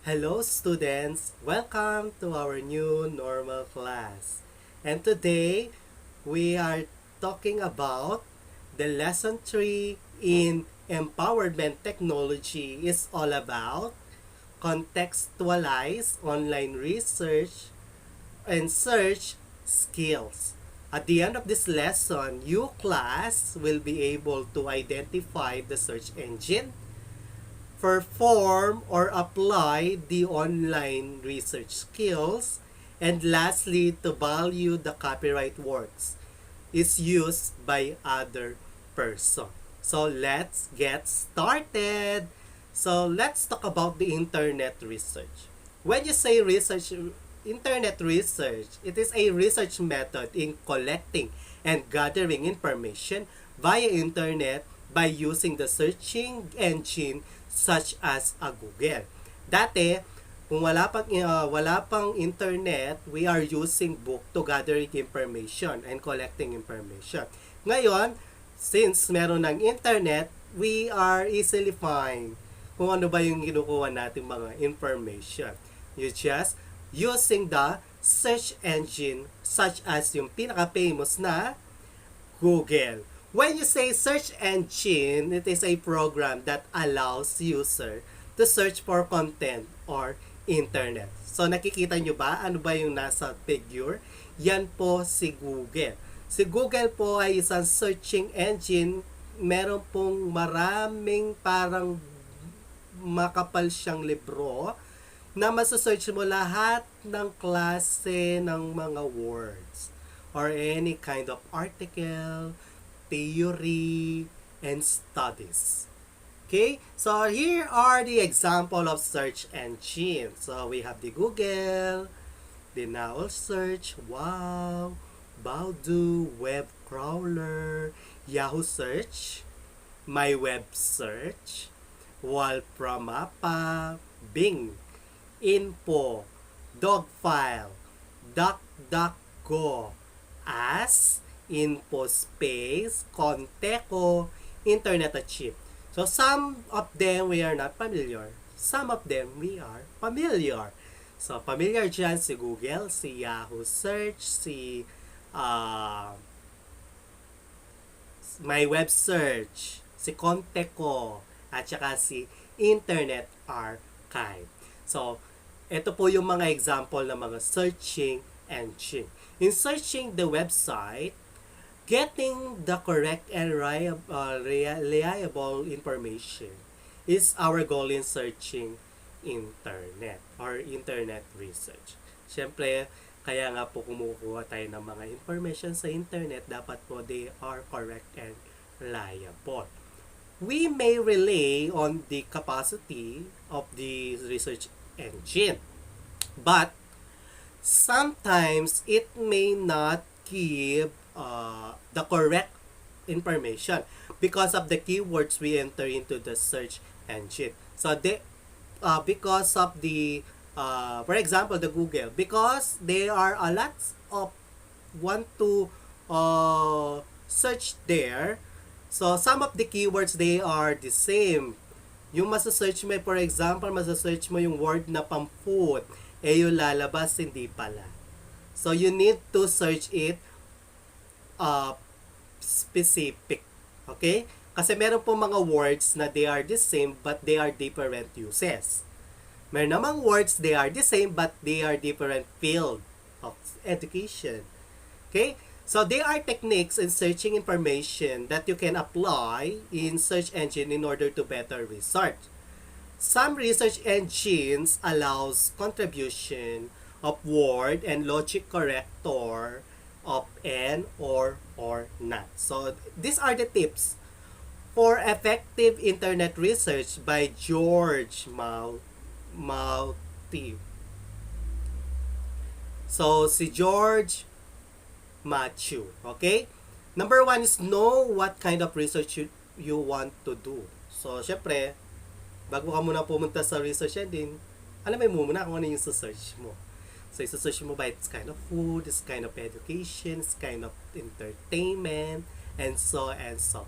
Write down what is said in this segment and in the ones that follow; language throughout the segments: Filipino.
Hello students, welcome to our new normal class. And today we are talking about the lesson 3 in empowerment technology is all about contextualize online research and search skills. At the end of this lesson, you class will be able to identify the search engine, perform or apply the online research skills, and lastly, to value the copyright works is used by other person. So let's get started. So let's talk about the internet research. When you say research, internet research, it is a research method in collecting and gathering information via internet by using the searching engine such as a Google. Dati, kung wala pang internet, we are using book to gathering information and collecting information. Ngayon, since meron ng internet, we are easily find kung ano ba yung kinukuha natin mga information. You just using the search engine such as yung pinaka-famous na Google. When you say search engine, it is a program that allows user to search for content or internet. So nakikita nyo ba ano ba yung nasa figure? Yan po si Google. Si Google po ay isang searching engine. Meron pong maraming parang makapal siyang libro na masasearch mo lahat ng klase ng mga words or any kind of article, theory, and studies. Okay, so here are the example of search engine. So we have the Google, the Now Search, Wow, Baidu, Web Crawler, Yahoo Search, My Web Search, Wolframapa, Bing, Info, Dogfile, DuckDuckGo, As, InfoSpace, Conteco, Internet Archive. So some of them we are not familiar. Some of them we are familiar. So familiar dyan si Google, si Yahoo Search, si My Web Search, si Conteco, at saka si Internet Archive. So, ito po yung mga example ng mga searching engine. In searching the website, getting the correct and reliable information is our goal in searching internet or internet research. Siyempre, kaya nga po kumukuha tayo ng mga information sa internet, dapat po they are correct and reliable. We may rely on the capacity of the research engine, but sometimes it may not give the correct information because of the keywords we enter into the search engine. So because of the for example the Google, because there are a lot of want to search there. So some of the keywords they are the same. Yung masasearch mo, for example, masasearch mo yung word na pang-food, yung lalabas, hindi pala. So, you need to search it specific. Okay? Kasi meron po mga words na they are the same but they are different uses. Meron namang words they are the same but they are different field of education. Okay? So, there are techniques in searching information that you can apply in search engine in order to better research. Some research engines allows contribution of word and logic corrector of and or not. So, these are the tips for effective internet research by George Malti. So, si George Matthew. Okay? Number 1 is know what kind of research you want to do. So, syempre, bago ka muna pumunta sa research engine, alam mo muna kung ano yung search mo. So, isa-search mo ba it's kind of food, it's kind of education, it's kind of entertainment, and so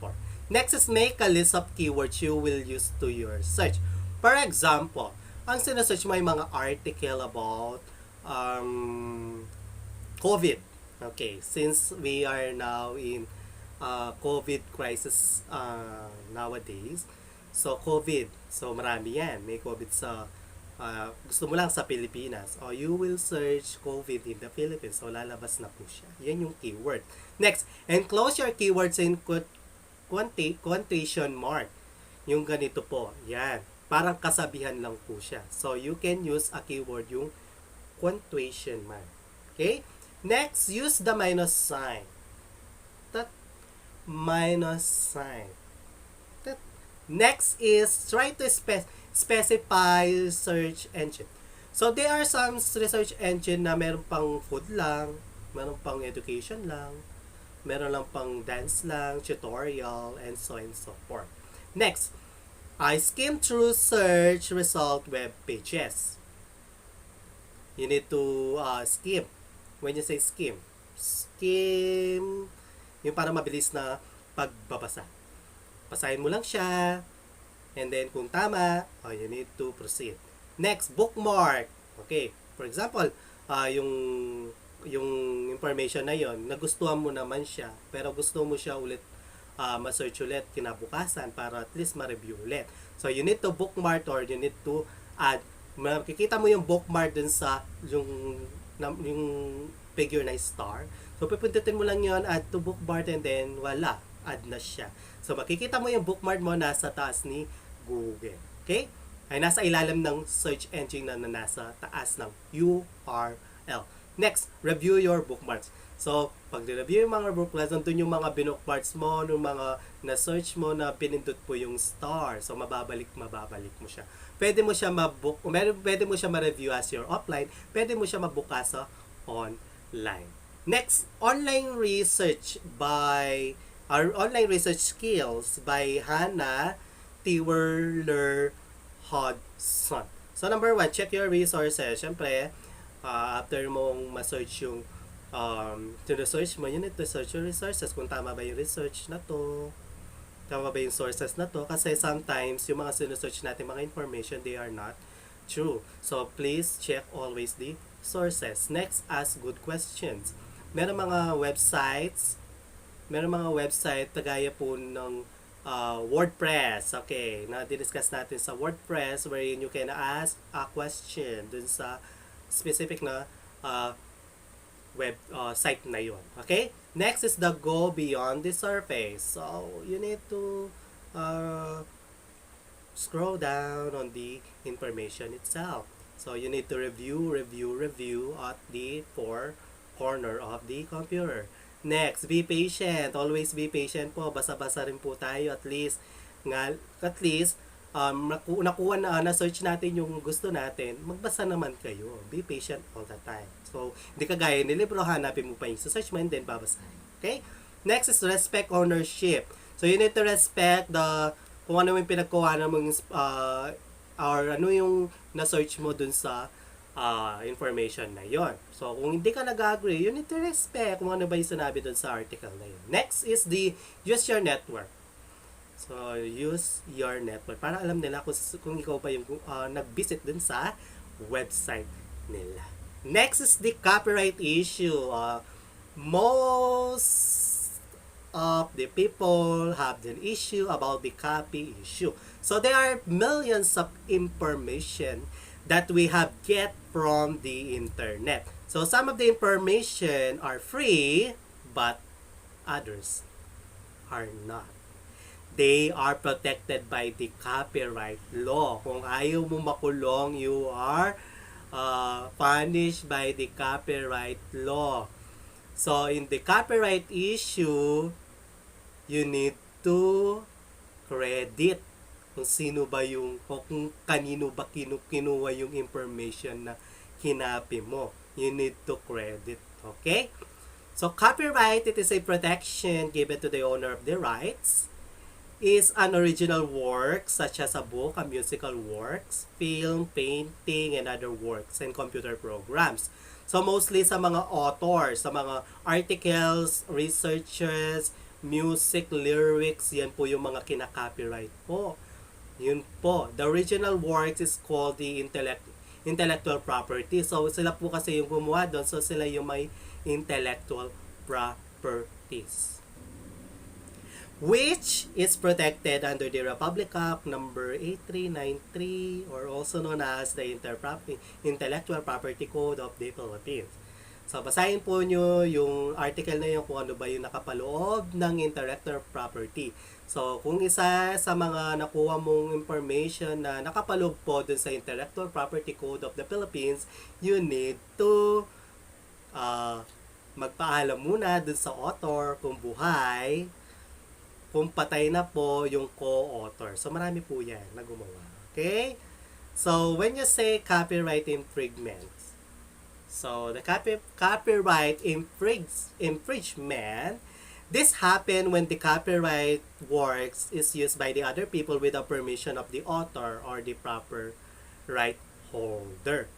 forth. Next is make a list of keywords you will use to your search. For example, ang sinesearch mo ay mga article about COVID. Okay, since we are now in COVID crisis nowadays, so COVID, so marami yan. May COVID sa, gusto mo lang sa Pilipinas, or you will search COVID in the Philippines, so lalabas na po siya. Yan yung keyword. Next, enclose your keywords in quotation mark. Yung ganito po, yan. Parang kasabihan lang po siya. So, you can use a keyword yung quotation mark. Okay? Next, use the minus sign. That minus sign. That. Next is try to specify search engine. So, there are some research engine na meron pang food lang, meron pang education lang, meron lang pang dance lang, tutorial, and so on and so forth. Next, I skim through search result web pages. You need to skim. When you say skim, yung para mabilis na pagbabasa. Basahin mo lang siya, and then kung tama, you need to proceed. Next, bookmark. Okay, for example, yung information na yon, nagustuhan mo naman siya, pero gusto mo siya ulit ma-search ulit kinabukasan para at least ma-review ulit. So, you need to bookmark or you need to add. Makikita mo yung bookmark dun sa yung figure na star. So, pipuntutin mo lang yon, add to bookmark, and then wala, add na siya. So, makikita mo yung bookmark mo nasa taas ni Google. Okay? Ay nasa ilalim ng search engine na nasa taas ng URL. Next, review your bookmarks. So, pag review yung mga bookmarks, nandun yung mga binookmarks mo, yung mga na-search mo na pinindot po yung star. So, mababalik mo siya. Pwede mo siya pwede mo siya ma-review as your offline, pwede mo siya mabuka sa online. Next, online research skills by Hannah Tiwerler Hodgson. So, number 1, check your resources. Siyempre, after mong ma-search yung research mo, you need to search your resources kung tama ba yung research na to, tama ba yung sources na to, kasi sometimes yung mga sinesearch natin mga information, they are not true. So, please check always the sources. Next, ask good questions. Meron mga website gaya po ng WordPress. Okay, na-discuss natin sa WordPress wherein you can ask a question dun sa specific na web site na yun. Okay? Next is the go beyond the surface. So, you need to scroll down on the information itself. So, you need to review at the four corner of the computer. Next, be patient. Always be patient po. Basa-basa rin po tayo at least nakuha na-search natin yung gusto natin, magbasa naman kayo. Be patient all the time. So, hindi kagaya ni libro, hanapin mo pa yung search mo and then babasahin. Okay? Next is respect ownership. So, you need to respect kung ano yung pinagkuhanan mo or ano yung na-search mo dun sa information na yon. So, kung hindi ka nag-agree, you need to respect kung ano ba yung sinabi dun sa article na yun. Next is use your network. So, use your network para alam nila kung ikaw pa yung nag-visit dun sa website nila. Next is the copyright issue. Most of the people have an issue about the copy issue. So, there are millions of information that we have get from the internet. So, some of the information are free, but others are not. They are protected by the copyright law. Kung ayaw mo makulong, you are punished by the copyright law. So, in the copyright issue, you need to credit kung sino ba o kung kanino ba kinuha yung information na kinapi mo. You need to credit. Okay? So, copyright, it is a protection given to the owner of the rights. Is an original work such as a book, a musical works, film, painting, and other works and computer programs. So mostly sa mga authors, sa mga articles, researchers, music, lyrics, yan po yung mga kinaka-copyright po. Yun po. The original works is called the intellectual property. So, sila po kasi yung gumawa doon. So, sila yung may intellectual properties, which is protected under the Republic Act number 8393, or also known as the Intellectual Property Code of the Philippines. So, basahin po nyo yung article na yun kung ano ba yung nakapaloob ng intellectual property. So, kung isa sa mga nakuha mong information na nakapaloob po dun sa Intellectual Property Code of the Philippines, you need to magpaalam muna dun sa author kung buhay, kung patay na po yung co-author. So, marami po yan na gumawa. Okay? So, when you say copyright infringement, so the copyright infringement, this happen when the copyright works is used by the other people without permission of the author or the proper right holder.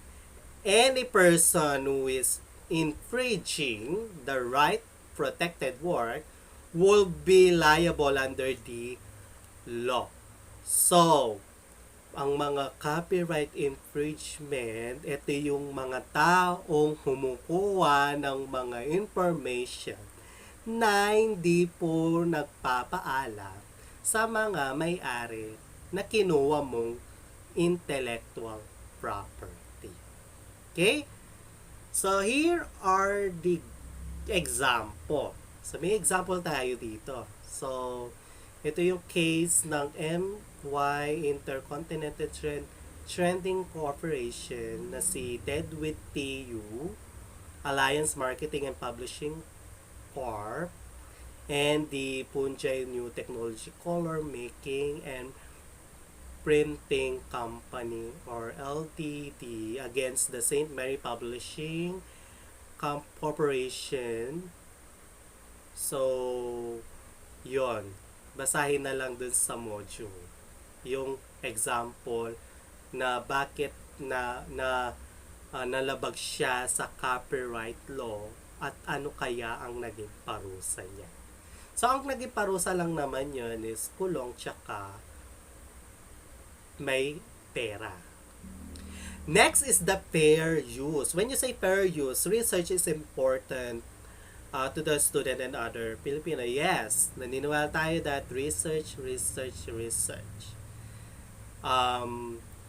Any person who is infringing the right protected work will be liable under the law. So, ang mga copyright infringement, ito yung mga taong humukuha ng mga information na hindi po nagpapaalam sa mga may-ari na kinuha mong intellectual property. Okay? So, here are the example. So, may example tayo dito. So, ito yung case ng MY Intercontinental Trending Corporation na si Deadwood TU, Alliance Marketing and Publishing Corp, and the Punjay New Technology Color Making and Printing Company, or LTD, against the St. Mary Publishing Corporation. So, yon, basahin na lang dun sa module yung example na bakit nalabag siya sa copyright law at ano kaya ang naging parusa niya. So, ang naging parusa lang naman yun is kulong tsaka may pera. Next is the fair use. When you say fair use, research is important to the student and other Filipino. Yes, naniniwala tayo that research.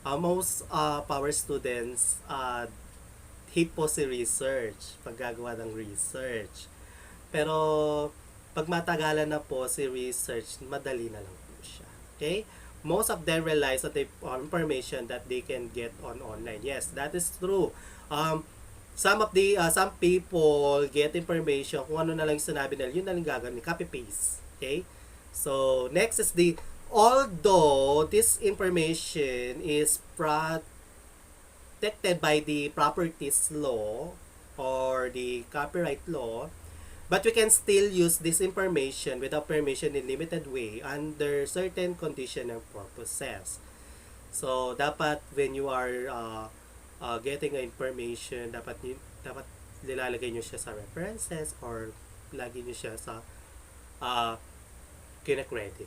Most of our students hate po si research, paggagawa ng research. Pero, pag matagalan na po si research, madali na lang po siya. Okay? Most of them relies on the information that they can get on online. Yes, that is true. Some people get information kung ano na lang sinabi nila, yun na lang gagawin, copy paste. Okay? So, next is although this information is protected by the properties law or the copyright law, but we can still use this information without permission in limited way under certain condition and purposes. So, dapat when you are getting information, dapat nilalagay nyo siya sa references or lagi nyo siya sa kinakredit.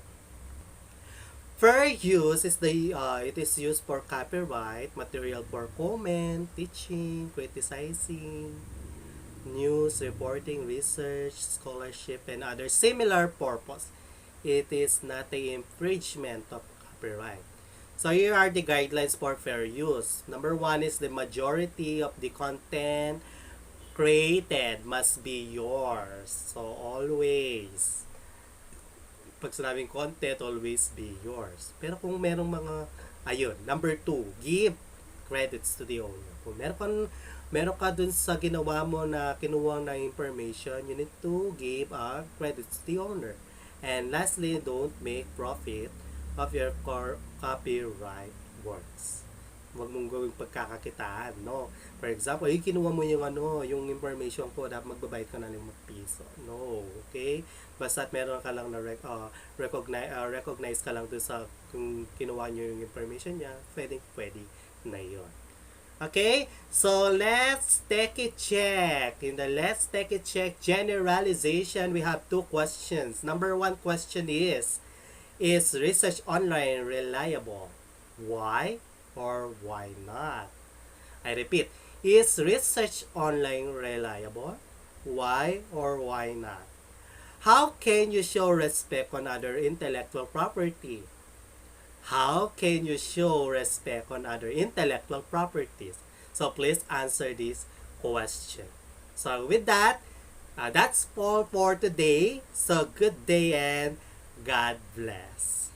Fair use is it is used for copyright material for comment, teaching, criticizing, news, reporting, research, scholarship, and other similar purpose. It is not an infringement of copyright. So here are the guidelines for fair use. Number 1 is the majority of the content created must be yours. So always, pag sinabing content, always be yours. Pero kung merong mga, ayun, number 2, give credits to the owner. Kung meron ka dun sa ginawa mo na kinuha na information, you need to give credits to the owner. And lastly, don't make profit of your copyright works. Huwag mong gawing pagkakakitaan, no? For example, kinuha mo yung information ko, dapat magbabayad ka na ng piso. No, okay? Basta meron ka lang na recognize ka lang doon sa kung kinuha nyo yung information niya, pwede na yun. Okay? So, let's take a check. In the let's take a check generalization, we have 2 questions. Number 1 question is, Is research online reliable? Why or why not? I repeat, is research online reliable? Why or why not? How can you show respect on other intellectual property? How can you show respect on other intellectual properties? So please answer this question. So with that, that's all for today. So good day and God bless.